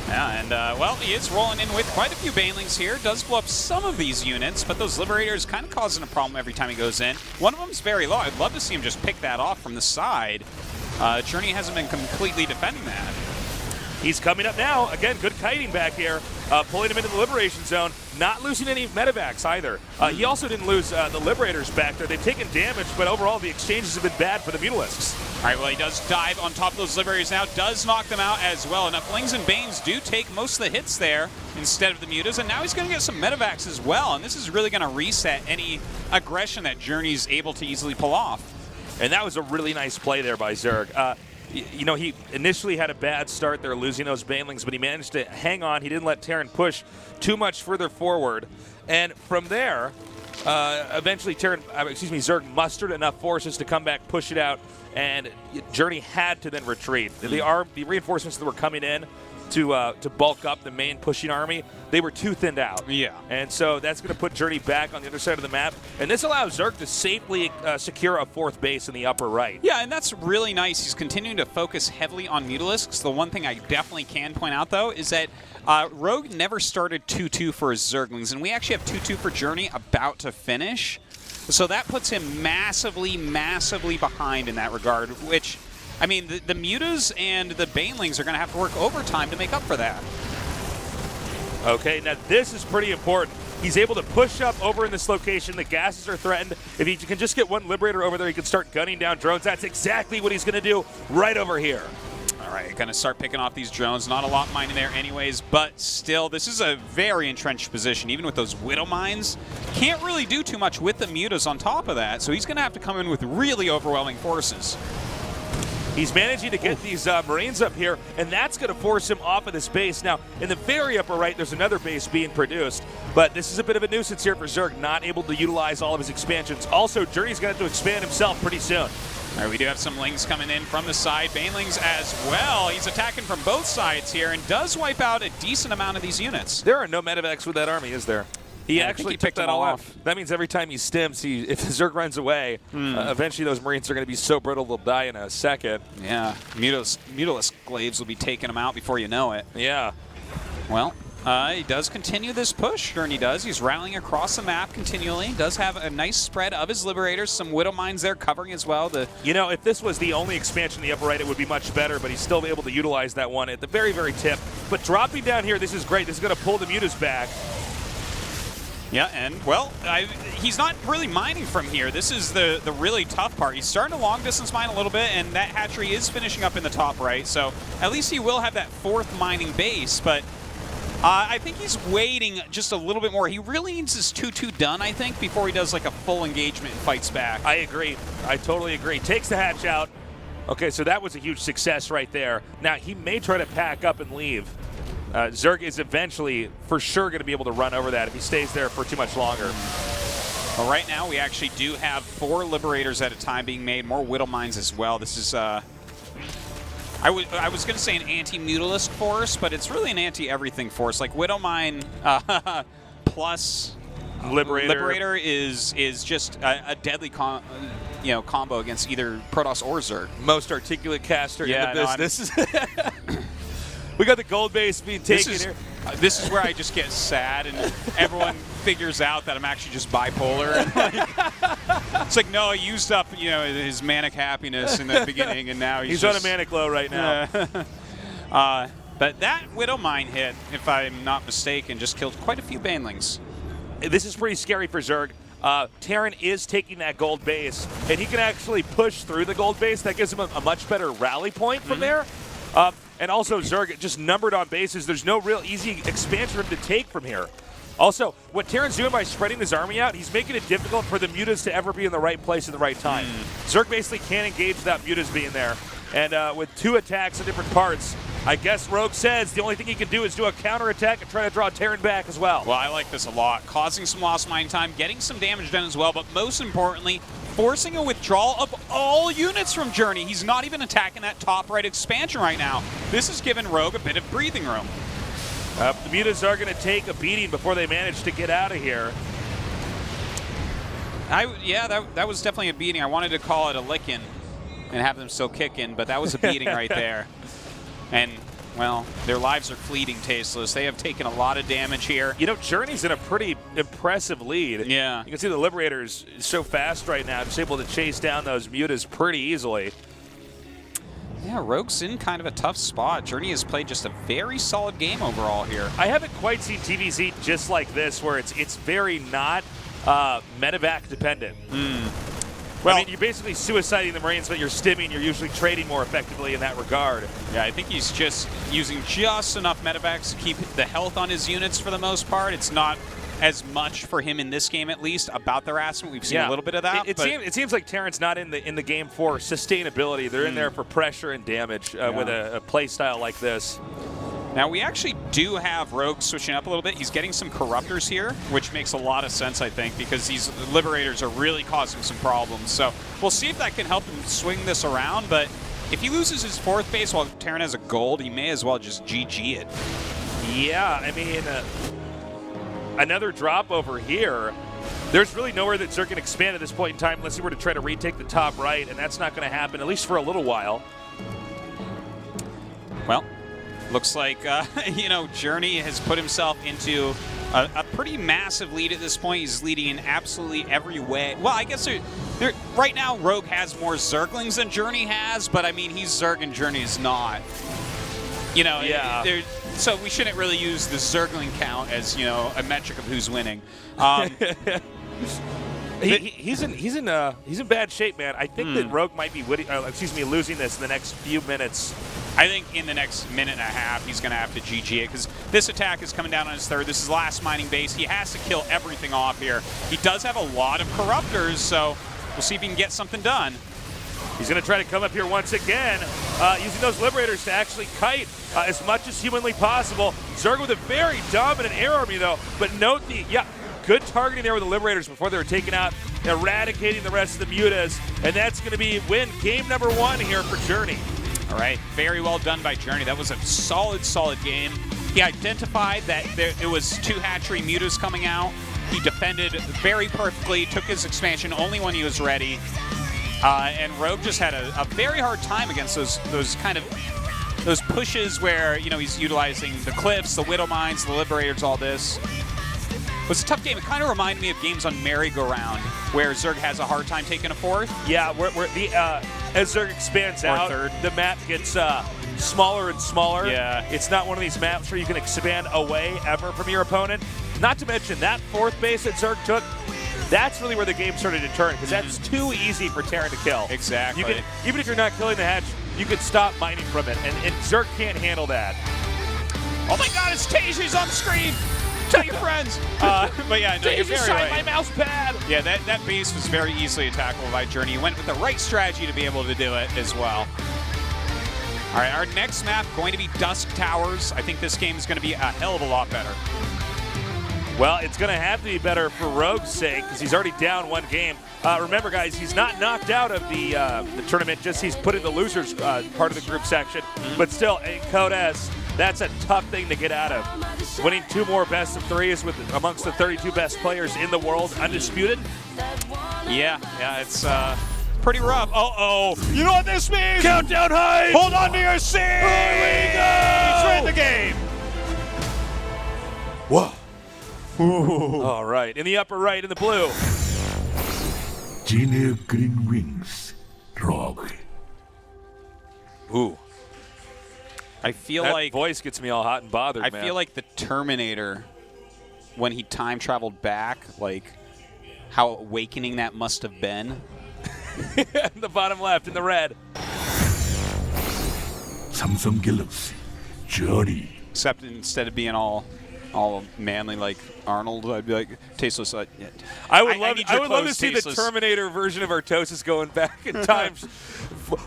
S12: Yeah, and, well, he is rolling in with quite a few Banelings here. Does blow up some of these units, but those Liberators kind of causing a problem every time he goes in. One of them's very low. I'd love to see him just pick that off from the side. Journey hasn't been completely defending that.
S11: He's coming up now. Again, good kiting back here, pulling him into the Liberation Zone. Not losing any medevacs either. He also didn't lose the Liberators back there. They've taken damage, but overall the exchanges have been bad for the Mutalisks.
S12: All right, well, he does dive on top of those Liberators now, does knock them out as well. Enough Lings and Banes do take most of the hits there instead of the Mutas, and now he's going to get some medevacs as well, and this is really going to reset any aggression that Journey's able to easily pull off.
S11: And that was a really nice play there by Zerg. You know, he initially had a bad start there, losing those Banelings, but he managed to hang on. He didn't let Terran push too much further forward. And from there, eventually Zerg mustered enough forces to come back, push it out, and Journey had to then retreat. The reinforcements that were coming in to bulk up the main pushing army, they were too thinned out.
S12: Yeah.
S11: And so that's going to put Journey back on the other side of the map, and this allows Zerg to safely secure a 4th base in the upper right.
S12: Yeah, and that's really nice. He's continuing to focus heavily on Mutalisks. The one thing I definitely can point out, though, is that Rogue never started 2-2 for his Zerglings, and we actually have 2-2 for Journey about to finish. So that puts him massively, massively behind in that regard, which, I mean, the Mutas and the Banelings are going to have to work overtime to make up for that.
S11: Okay, now this is pretty important. He's able to push up over in this location. The gases are threatened. If he can just get one Liberator over there, he can start gunning down drones. That's exactly what he's going to do right over here.
S12: All right, going to start picking off these drones. Not a lot mining there anyways, but still, this is a very entrenched position, even with those Widow Mines. Can't really do too much with the Mutas on top of that, so he's going to have to come in with really overwhelming forces.
S11: He's managing to get these Marines up here, and that's going to force him off of this base. Now, in the very upper right, there's another base being produced, but this is a bit of a nuisance here for Zerg, not able to utilize all of his expansions. Also, Journey's going to have to expand himself pretty soon.
S12: All right, we do have some Lings coming in from the side. Banelings as well. He's attacking from both sides here and does wipe out a decent amount of these units.
S11: There are no medevacs with that army, is there? He actually took that all off. That means every time he stims, if the Zerg runs away, eventually those Marines are going to be so brittle they'll die in a second.
S12: Yeah, Mutalisk Glaives will be taking them out before you know it.
S11: Yeah.
S12: Well, he does continue this push. Journey does. He's rallying across the map continually. Does have a nice spread of his Liberators. Some Widow Mines there covering as well.
S11: You know, if this was the only expansion in the upper right, it would be much better, but he's still able to utilize that one at the very, very tip. But dropping down here, this is great. This is going to pull the Mutas back.
S12: Yeah, and, well, he's not really mining from here. This is the really tough part. He's starting to long-distance mine a little bit, and that hatchery is finishing up in the top right, so at least he will have that 4th mining base, but I think he's waiting just a little bit more. He really needs his 2-2 done, I think, before he does, like, a full engagement and fights back.
S11: I agree. I totally agree. Takes the hatch out. Okay, so that was a huge success right there. Now, he may try to pack up and leave. Zerg is eventually, for sure, going to be able to run over that if he stays there for too much longer.
S12: Well, right now, we actually do have 4 Liberators at a time being made, more Widow Mines as well. This is, I was going to say an anti-Mutalisk force, but it's really an anti-everything force. Like, Widow Mine plus Liberator is just a deadly combo against either Protoss or Zerg.
S11: Most articulate caster in the business. We got the gold base being taken here.
S12: This is where I just get sad, and everyone figures out that I'm actually just bipolar. And it's like, no, he used up, his manic happiness in the beginning, and now he's
S11: on a manic low right now.
S12: But that Widow Mine hit, if I'm not mistaken, just killed quite a few Banelings.
S11: This is pretty scary for Zerg. Terran is taking that gold base, and he can actually push through the gold base. That gives him a much better rally point from there. And also, Zerg just numbered on bases. There's no real easy expansion for him to take from here. Also, what Terran's doing by spreading his army out, he's making it difficult for the Mutas to ever be in the right place at the right time. Zerg basically can't engage without Mutas being there. And with 2 attacks in different parts, I guess Rogue says the only thing he can do is do a counterattack and try to draw Terran back as well.
S12: Well, I like this a lot. Causing some lost mine time, getting some damage done as well, but most importantly, forcing a withdrawal of all units from Journey. He's not even attacking that top right expansion right now. This has given Rogue a bit of breathing room.
S11: The Mutas are going to take a beating before they manage to get out of here.
S12: That was definitely a beating. I wanted to call it a licking and have them still kicking, but that was a beating right there. And, well, their lives are fleeting, Tasteless. They have taken a lot of damage here.
S11: Journey's in a pretty impressive lead.
S12: Yeah.
S11: You can see the Liberators so fast right now, just able to chase down those Mutas pretty easily.
S12: Yeah, Rogue's in kind of a tough spot. Journey has played just a very solid game overall here.
S11: I haven't quite seen TVZ just like this, where it's very not medevac dependent. Well, I mean, you're basically suiciding the Marines, but you're stimming. You're usually trading more effectively in that regard.
S12: Yeah, I think he's just using just enough medevacs to keep the health on his units for the most part. It's not as much for him in this game, at least, about the harassment. We've seen a little bit of that.
S11: It seems like Terran's not in the game for sustainability. They're in there for pressure and damage with a play style like this.
S12: Now, we actually do have Rogue switching up a little bit. He's getting some Corruptors here, which makes a lot of sense, I think, because these Liberators are really causing some problems. So we'll see if that can help him swing this around, but if he loses his 4th base while Terran has a gold, he may as well just GG it.
S11: Yeah, I mean, another drop over here. There's really nowhere that Zerg can expand at this point in time unless he were to try to retake the top right, and that's not going to happen, at least for a little while.
S12: Well, looks like, you know, Journey has put himself into a pretty massive lead at this point. He's leading in absolutely every way. Well, I guess right now Rogue has more Zerglings than Journey has, but I mean, he's Zerg and Journey is not. You know,
S11: yeah.
S12: So we shouldn't really use the Zergling count as, you know, a metric of who's winning.
S11: He's in bad shape, man. I think that Rogue might be losing this in the next few minutes.
S12: I think in the next minute and a half, he's going to have to GG it, because this attack is coming down on his 3rd. This is last mining base. He has to kill everything off here. He does have a lot of Corruptors, so we'll see if he can get something done.
S11: He's going to try to come up here once again, using those Liberators to actually kite as much as humanly possible. Zerg with a very dominant air army, though, but note the, good targeting there with the Liberators before they were taken out, eradicating the rest of the Mutas, and that's going to be game number 1 here for Journey.
S12: All right, very well done by Journey. That was a solid game. He identified that it was 2 hatchery Mutas coming out. He defended very perfectly, took his expansion only when he was ready. And Rogue just had a very hard time against those pushes where, you know, he's utilizing the cliffs, the Widow Mines, the Liberators, all this. It was a tough game. It kind of reminded me of games on Merry-Go-Round, where Zerg has a hard time taking a 4th.
S11: Yeah, as Zerg expands out, the map gets smaller and smaller.
S12: Yeah.
S11: It's not one of these maps where you can expand away ever from your opponent. Not to mention that 4th base that Zerg took, that's really where the game started to turn, because that's too easy for Terran to kill.
S12: Exactly.
S11: Even if you're not killing the hatch, you can stop mining from it, and Zerg can't handle that.
S12: Oh my god, it's Taju's on screen! Tell your friends! But yeah, no, you're very right.
S11: My mouse pad!
S12: Yeah, that base was very easily attackable by Journey. He went with the right strategy to be able to do it as well. All right, our next map going to be Dusk Towers. I think this game is going to be a hell of a lot better.
S11: Well, it's going to have to be better for Rogue's sake, because he's already down 1 game. Remember, guys, he's not knocked out of the tournament, just he's put in the losers part of the group section. But still, in Code S, that's a tough thing to get out of. Winning 2 more best of 3s with amongst the 32 best players in the world, undisputed.
S12: Yeah, it's pretty rough. Uh-oh. You know what this means?
S11: Countdown high!
S12: Hold on to your seat!
S11: Here we go!
S12: He's in the game!
S11: Whoa. All right, in the upper right, in the blue.
S3: Gene Green Wings, Rogue.
S11: Ooh.
S12: I feel
S11: that
S12: like
S11: voice gets me all hot and bothered,
S12: I
S11: man.
S12: feel like the Terminator, when he time traveled back, like how awakening that must have been.
S11: The bottom left in the red.
S3: Samsung Galaxy, Journey.
S12: Except instead of being all manly like Arnold, I'd be like tasteless. Yeah.
S11: I would love to see the Terminator version of Artosis going back in time,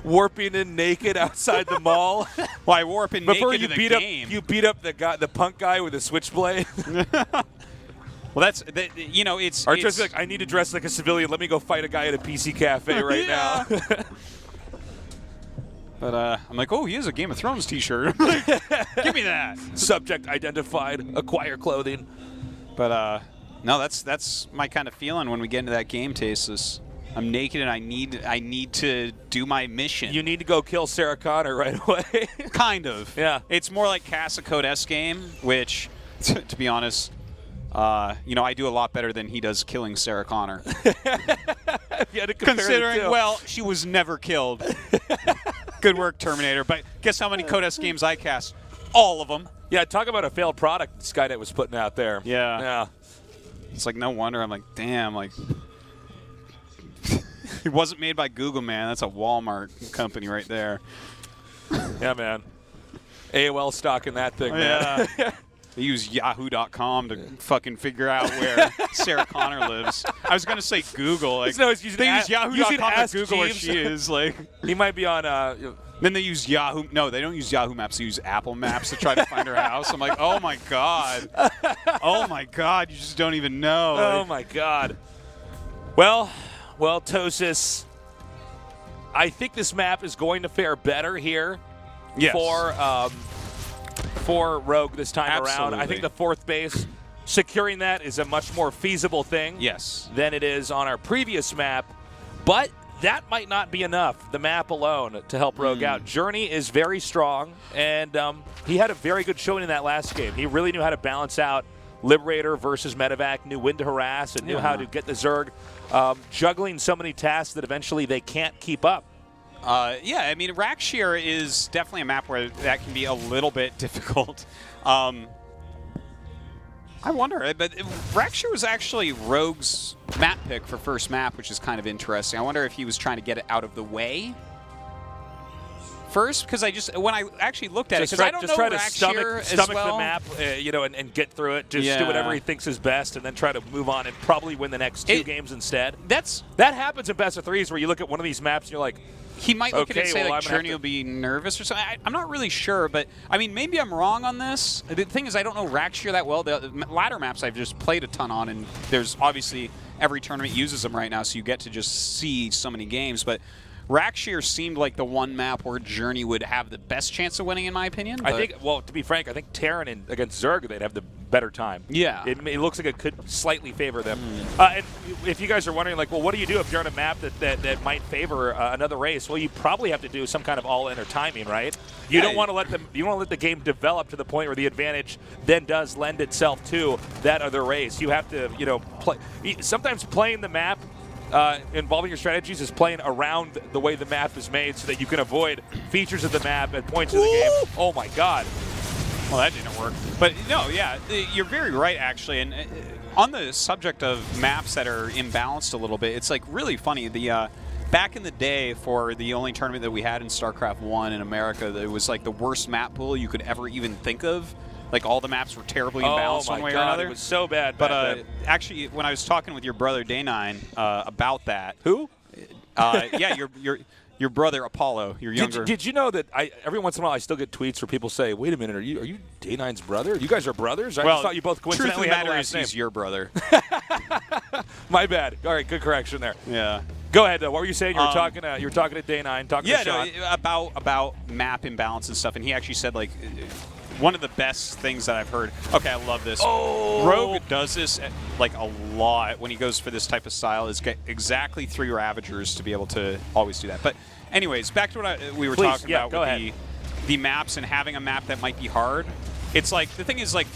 S11: warping in naked outside the mall.
S12: Why warping
S11: before
S12: naked
S11: you
S12: in
S11: beat
S12: the game?
S11: You beat up the punk guy with a switchblade.
S12: Well, that's you know, it's
S11: Artosis like, I need to dress like a civilian. Let me go fight a guy at a PC cafe right now.
S12: But I'm like, oh, he has a Game of Thrones T-shirt. Give me that.
S11: Subject identified. Acquire clothing.
S12: But no, that's my kind of feeling when we get into that game, Tasteless. I'm naked and I need to do my mission.
S11: You need to go kill Sarah Connor right away.
S12: Kind of.
S11: Yeah.
S12: It's more like Casa Code S game, which, to be honest, you know, I do a lot better than he does killing Sarah Connor. Considering, well, she was never killed. Good work, Terminator. But guess how many Code S games I cast? All of them.
S11: Yeah, talk about a failed product Skynet was putting out there.
S12: Yeah. It's like, no wonder. I'm like, damn, like, it wasn't made by Google, man. That's a Walmart company right there.
S11: Yeah, man. AOL stock in that thing, man.
S12: Yeah. They use Yahoo.com to fucking figure out where Sarah Connor lives. I was gonna say Google. Like,
S11: No, it's
S12: they use Yahoo.com to
S11: Ask
S12: Google where
S11: Jeeves.
S12: she is. Like,
S11: He might be on.
S12: then they use Yahoo. No, they don't use Yahoo Maps. They use Apple Maps to try to find her house. I'm like, oh my god, oh my god, you just don't even know.
S11: Oh my God. Well, Tosis. I think this map is going to fare better here
S12: Yes.
S11: for Rogue this time around.
S12: Absolutely.
S11: I think the fourth base, securing that is a much more feasible thing
S12: Yes.
S11: than it is on our previous map. But that might not be enough, the map alone, to help Rogue out. Journey is very strong, and he had a very good showing in that last game. He really knew how to balance out Liberator versus Medevac, knew when to harass, and knew how to get the Zerg, juggling so many tasks that eventually they can't keep up.
S12: Yeah, I mean, Rakshir is definitely a map where that can be a little bit difficult. I wonder, but Rakshir was actually Rogue's map pick for first map, which is kind of interesting. I wonder if he was trying to get it out of the way first, because when I actually looked at it, because I don't know
S11: try to
S12: Rakshir
S11: stomach
S12: as well.
S11: the map, and get through it. Just do whatever he thinks is best, and then try to move on and probably win the next two games instead. That happens in best of threes, where you look at one of these maps and you're like,
S12: he might look at it and say,
S11: well,
S12: like, Journey will be nervous or something. I'm not really sure, but, I mean, maybe I'm wrong on this. The thing is, I don't know Rakshir that well. The ladder maps I've just played a ton on, and there's obviously every tournament uses them right now, so you get to just see so many games. But Rakshir seemed like the one map where Journey would have the best chance of winning, in my opinion.
S11: I think, well, to be frank, I think Terran against Zerg, they'd have the better time.
S12: Yeah.
S11: It looks like it could slightly favor them. And if you guys are wondering, like, well, what do you do if you're on a map that might favor another race? Well, you probably have to do some kind of all-in or timing, right? You don't want to let the game develop to the point where the advantage then does lend itself to that other race. You have to, play. Sometimes playing the map involving your strategies is playing around the way the map is made so that you can avoid features of the map at points of the game. Oh my God.
S12: Well, that didn't work. But no, yeah, you're very right, actually. And on the subject of maps that are imbalanced a little bit, it's like really funny. Back in the day, for the only tournament that we had in StarCraft 1 in America, it was like the worst map pool you could ever even think of. Like, all the maps were terribly imbalanced one way or another.
S11: It was so bad.
S12: But actually, when I was talking with your brother Day9 about that,
S11: who?
S12: Yeah, your brother Apollo, your younger.
S11: Did you know that every once in a while I still get tweets where people say, "Wait a minute, are you Day9's brother? You guys are brothers?" I just thought you both coincidentally
S12: truth of
S11: had
S12: the
S11: the
S12: matter
S11: last
S12: is
S11: name.
S12: he's your brother.
S11: My bad. All right, good correction there.
S12: Yeah.
S11: Go ahead, though. What were you saying? You were talking to Day9, talking to Sean.
S12: About map imbalance and stuff, and he actually said, like, one of the best things that I've heard. Okay, I love this. Rogue does this like a lot when he goes for this type of style. Is get exactly 3 Ravagers to be able to always do that. But anyways, back to what we were talking about with the maps and having a map that might be hard. It's like, the thing is, like,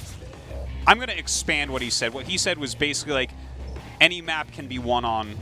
S12: I'm going to expand what he said. What he said was basically like any map can be won on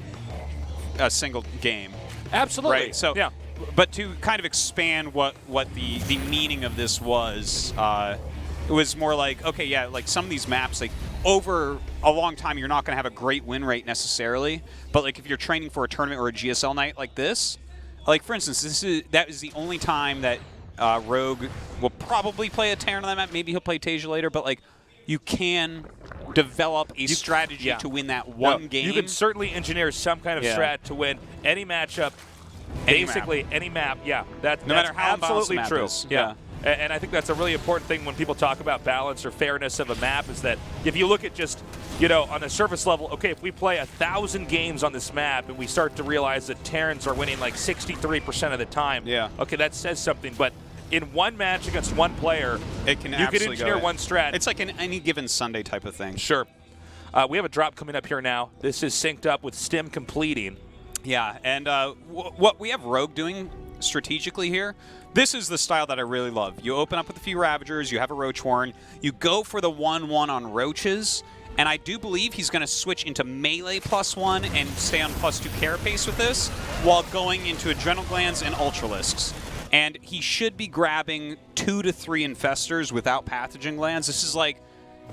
S12: a single game.
S11: Absolutely.
S12: Right. So
S11: yeah.
S12: But to kind of expand what the meaning of this was, it was more like, okay, yeah, like some of these maps, like over a long time, you're not going to have a great win rate necessarily. But like if you're training for a tournament or a GSL night like this, like for instance, that is the only time that Rogue will probably play a Terran on that map. Maybe he'll play Tasia later, but like you can develop a strategy to win that one game.
S11: You can certainly engineer some kind of strat to win any matchup. Basically, any map, that's
S12: matter how
S11: absolutely
S12: imbalanced the
S11: true.
S12: map is.
S11: Yeah. And I think that's a really important thing when people talk about balance or fairness of a map, is that if you look at just, on a surface level, okay, if we play 1,000 games on this map and we start to realize that Terrans are winning like 63% of the time, okay, that says something. But in one match against one player, you can engineer one strat.
S12: It's like an any given Sunday type of thing.
S11: Sure. We have a drop coming up here now. This is synced up with Stim completing.
S12: Yeah, and what we have Rogue doing strategically here, this is the style that I really love. You open up with a few Ravagers, you have a Roach Warren, you go for the 1-1 on Roaches, and I do believe he's going to switch into melee +1 and stay on +2 carapace with this, while going into Adrenal Glands and Ultralisks. And he should be grabbing 2 to 3 Infestors without Pathogen Glands. This is like,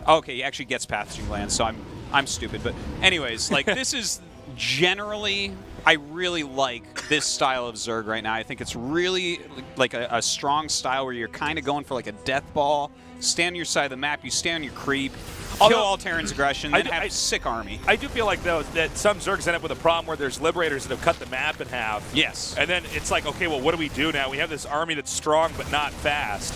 S12: okay, he actually gets Pathogen Glands, so I'm stupid. But anyways, like this is generally, I really like this style of Zerg right now. I think it's really like a strong style where you're kind of going for like a death ball. Stand on your side of the map, you stand on your creep, kill all Terran's aggression, then have a sick army.
S11: I do feel like, though, that some Zergs end up with a problem where there's Liberators that have cut the map in half.
S12: Yes.
S11: And then it's like, okay, well, what do we do now? We have this army that's strong but not fast.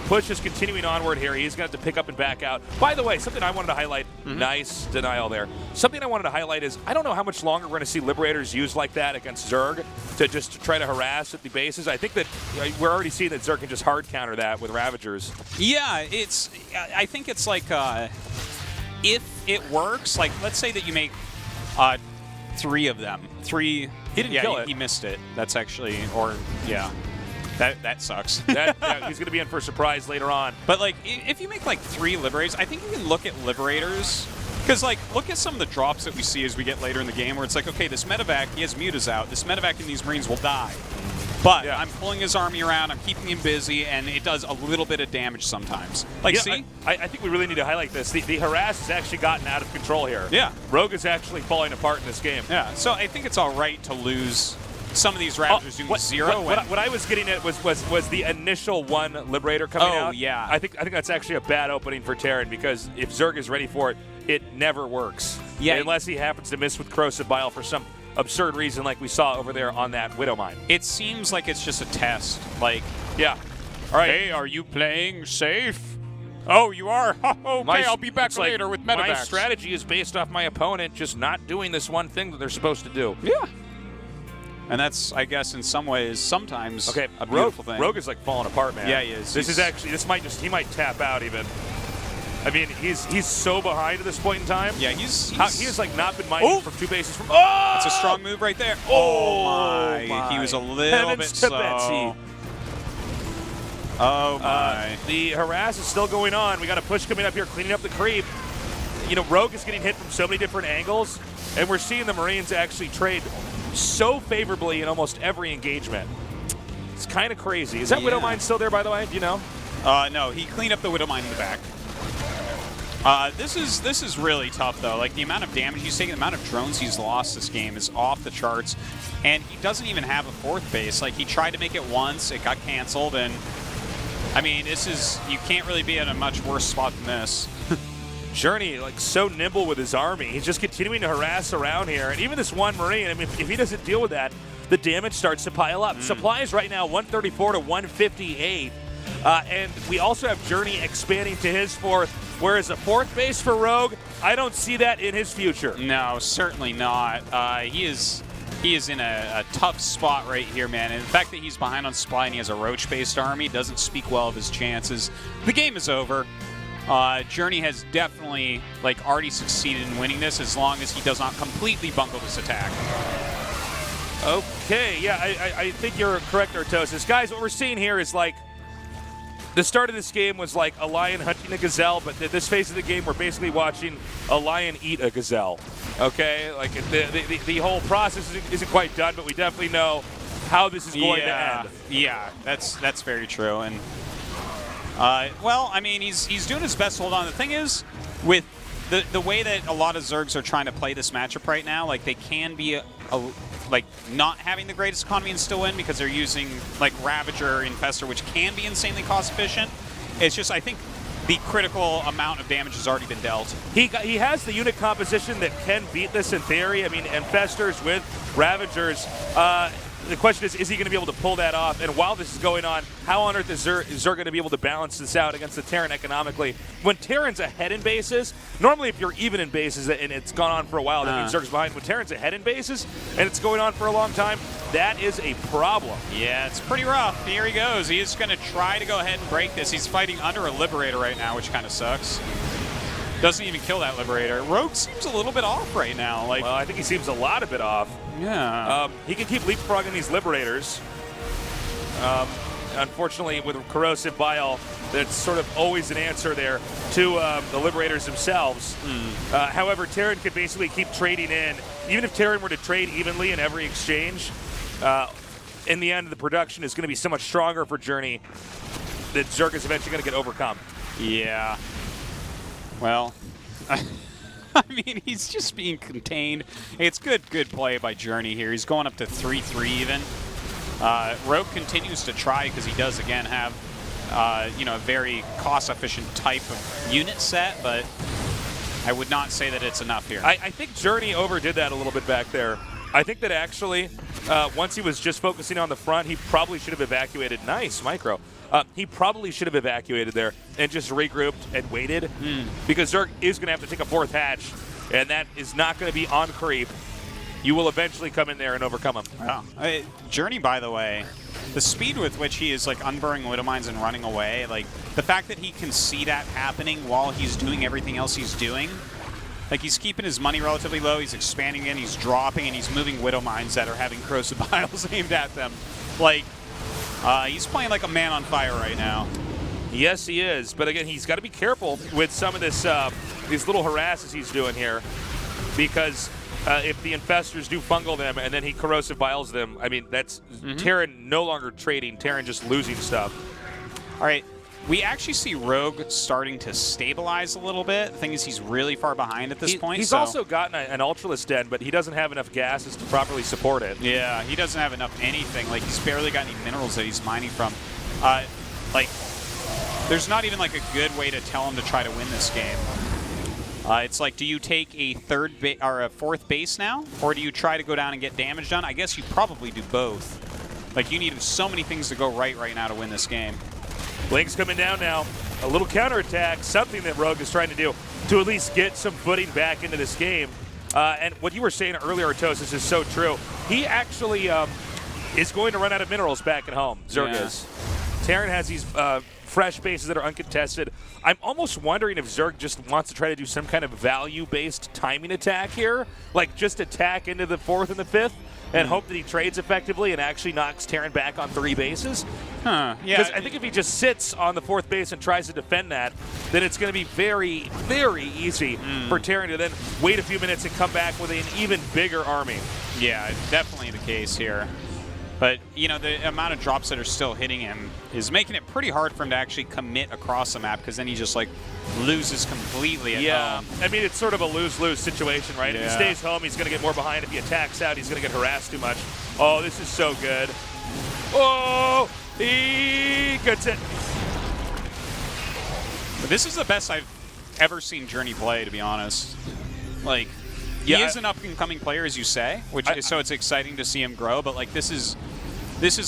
S11: Push is continuing onward here. He's going to have to pick up and back out. By the way, something I wanted to highlight, nice denial there. Something I wanted to highlight is I don't know how much longer we're going to see Liberators used like that against Zerg to try to harass at the bases. I think that we're already seeing that Zerg can just hard counter that with Ravagers.
S12: Yeah, I think it's like if it works, like let's say that you make 3 of them. 3.
S11: He didn't kill it.
S12: He missed it. That's actually, yeah. That sucks.
S11: Yeah, he's going to be in for a surprise later on.
S12: But like, if you make like 3 Liberators, I think you can look at Liberators. Because like, look at some of the drops that we see as we get later in the game where it's like, okay, this medevac, he has mutas out. This medevac and these Marines will die. But I'm pulling his army around, I'm keeping him busy, and it does a little bit of damage sometimes. Like, see?
S11: I think we really need to highlight this. The harass has actually gotten out of control here.
S12: Yeah.
S11: Rogue is actually falling apart in this game.
S12: Yeah, so I think it's all right to lose some of these Ravagers doing 0.
S11: What I was getting at was the initial 1 Liberator coming out.
S12: Oh, yeah.
S11: I think that's actually a bad opening for Terran because if Zerg is ready for it, it never works.
S12: Yeah.
S11: Unless he happens to miss with Corrosive Bile for some absurd reason like we saw over there on that Widow Mine.
S12: It seems like it's just a test. Like,
S11: yeah. All right.
S12: Hey, are you playing safe? Oh, you are? Okay, I'll be back later with medevacs.
S11: My strategy is based off my opponent just not doing this one thing that they're supposed to do.
S12: Yeah. And that's, I guess, in some ways, sometimes a beautiful thing.
S11: Rogue is like falling apart, man.
S12: Yeah, he is.
S11: He might tap out even. I mean, he's so behind at this point in time.
S12: Yeah,
S11: he has like not been mining from 2 bases from. Oh,
S12: that's a strong move right there. Oh my. He was a little bit slow.
S11: Betsy.
S12: Oh my.
S11: The harass is still going on. We got a push coming up here, cleaning up the creep. You know, Rogue is getting hit from so many different angles, and we're seeing the Marines actually trade so favorably in almost every engagement. It's kind of crazy. Is that Widow Mine still there, by the way? Do you know?
S12: No, he cleaned up the Widow Mine in the back. This is really tough, though. Like, the amount of damage he's taking, the amount of drones he's lost this game is off the charts. And he doesn't even have a 4th base. Like, he tried to make it once, it got canceled, and I mean, you can't really be in a much worse spot than this.
S11: Journey, like, so nimble with his army. He's just continuing to harass around here. And even this 1 Marine, I mean, if he doesn't deal with that, the damage starts to pile up. Supplies right now, 134 to 158. And we also have Journey expanding to his 4th, whereas a 4th base for Rogue, I don't see that in his future.
S12: No, certainly not. He is in a tough spot right here, man. And the fact that he's behind on supply and he has a Roach-based army doesn't speak well of his chances. The game is over. Journey has definitely already succeeded in winning this as long as he does not completely bungle this attack.
S11: Okay, yeah, I think you're correct, Artosis. Guys, what we're seeing here is like the start of this game was like a lion hunting a gazelle, but this phase of the game, we're basically watching a lion eat a gazelle. Okay, like the whole process isn't quite done, but we definitely know how this is going to end.
S12: Yeah, that's very true. And well, I mean, he's doing his best to hold on. The thing is, with the way that a lot of Zergs are trying to play this matchup right now, like they can be like not having the greatest economy and still win because they're using like Ravager, Infestor, which can be insanely cost efficient. It's just, I think the critical amount of damage has already been dealt.
S11: He has the unit composition that can beat this in theory. I mean, Infestors with Ravagers. The question is he going to be able to pull that off? And while this is going on, how on earth is Zerg going to be able to balance this out against the Terran economically? When Terran's ahead in bases, normally if you're even in bases and it's gone on for a while, that means Zerg's behind. When Terran's ahead in bases and it's going on for a long time, that is a problem.
S12: Yeah, it's pretty rough. Here he goes. He is going to try to go ahead and break this. He's fighting under a Liberator right now, which kind of sucks. Doesn't even kill that Liberator. Rogue seems a little bit off right now. Well,
S11: I think he seems a lot of bit off.
S12: Yeah.
S11: He can keep leapfrogging these Liberators. Unfortunately, with Corrosive Bile, that's sort of always an answer there to the Liberators themselves. However, Terran could basically keep trading in. Even if Terran were to trade evenly in every exchange, in the end, the production is going to be so much stronger for Journey that Zerg is eventually going to get overcome.
S12: Yeah. Well, I mean, he's just being contained. It's good play by Journey here. He's going up to 3-3 even. Rogue continues to try because he does, again, have you know, a very cost-efficient type of unit set, but I would not say that it's enough here.
S11: I think Journey overdid that a little bit back there. I think that actually, once he was just focusing on the front, he probably should have evacuated. Nice, micro. He probably should have evacuated there and just regrouped and waited because Zerg is going to have to take a 4th hatch, and that is not going to be on creep. You will eventually come in there and overcome him.
S12: Wow. Journey, by the way, the speed with which he is like unburring Widow Mines and running away, like the fact that he can see that happening while he's doing everything else he's doing, like he's keeping his money relatively low, he's expanding in, he's dropping, and he's moving Widow Mines that are having Corrosive Vials aimed at them. Like, he's playing like a man on fire right now.
S11: Yes, he is. But again, he's got to be careful with some of this, these little harasses he's doing here, because if the infestors do fungal them and then he corrosive vials them, I mean, that's Terran no longer trading, Terran just losing stuff.
S12: All right, we actually see Rogue starting to stabilize a little bit. The thing is, he's really far behind at this point.
S11: He's also gotten an Ultralist Den, but he doesn't have enough gases to properly support it.
S12: Yeah, he doesn't have enough anything. Like, he's barely got any minerals that he's mining from. Like, there's not even like a good way to tell him to try to win this game. It's like, do you take a 4th base now, or do you try to go down and get damage done? I guess you probably do both. Like, you need so many things to go right now to win this game.
S11: Link's coming down now. A little counterattack, something that Rogue is trying to do to at least get some footing back into this game. And what you were saying earlier, Artosis, is so true. He actually is going to run out of minerals back at home, Zerg is. Terran has these fresh bases that are uncontested. I'm almost wondering if Zerg just wants to try to do some kind of value-based timing attack here, like just attack into the 4th and the 5th and hope that he trades effectively and actually knocks Terran back on 3 bases.
S12: Yeah.
S11: Because I think if he just sits on the 4th base and tries to defend that, then it's going to be very, very easy for Terran to then wait a few minutes and come back with an even bigger army.
S12: Yeah, definitely the case here. But, you know, the amount of drops that are still hitting him is making it pretty hard for him to actually commit across the map, because then he just, like, loses completely at home.
S11: I mean, it's sort of a lose-lose situation, right? If he stays home, he's going to get more behind. If he attacks out, he's going to get harassed too much. Oh, this is so good. Oh, he gets it.
S12: But this is the best I've ever seen Journey play, to be honest. Like, he is an up-and-coming player, as you say, so it's exciting to see him grow, but, like, this is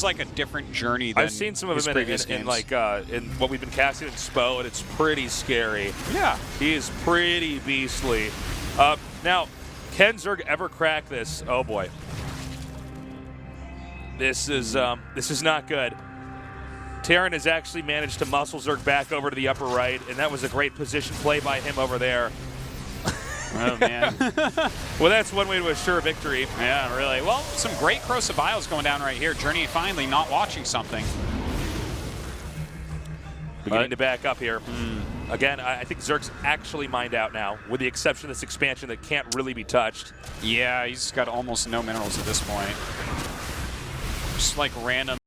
S12: like a different Journey than
S11: I've seen some of
S12: his
S11: him
S12: previous
S11: in
S12: games.
S11: in what we've been casting in SPO, and it's pretty scary.
S12: Yeah.
S11: He is pretty beastly. Now, can Zerg ever crack this? Oh boy. This is not good. Terran has actually managed to muscle Zerg back over to the upper right, and that was a great position play by him over there.
S12: Oh, man.
S11: Well, that's one way to assure victory.
S12: Yeah, really. Well, some great Corrosive Vials going down right here. Journey finally not watching something.
S11: Beginning to back up here. Again, I think Zerg's actually mined out now, with the exception of this expansion that can't really be touched.
S12: Yeah, he's got almost no minerals at this point. Just like random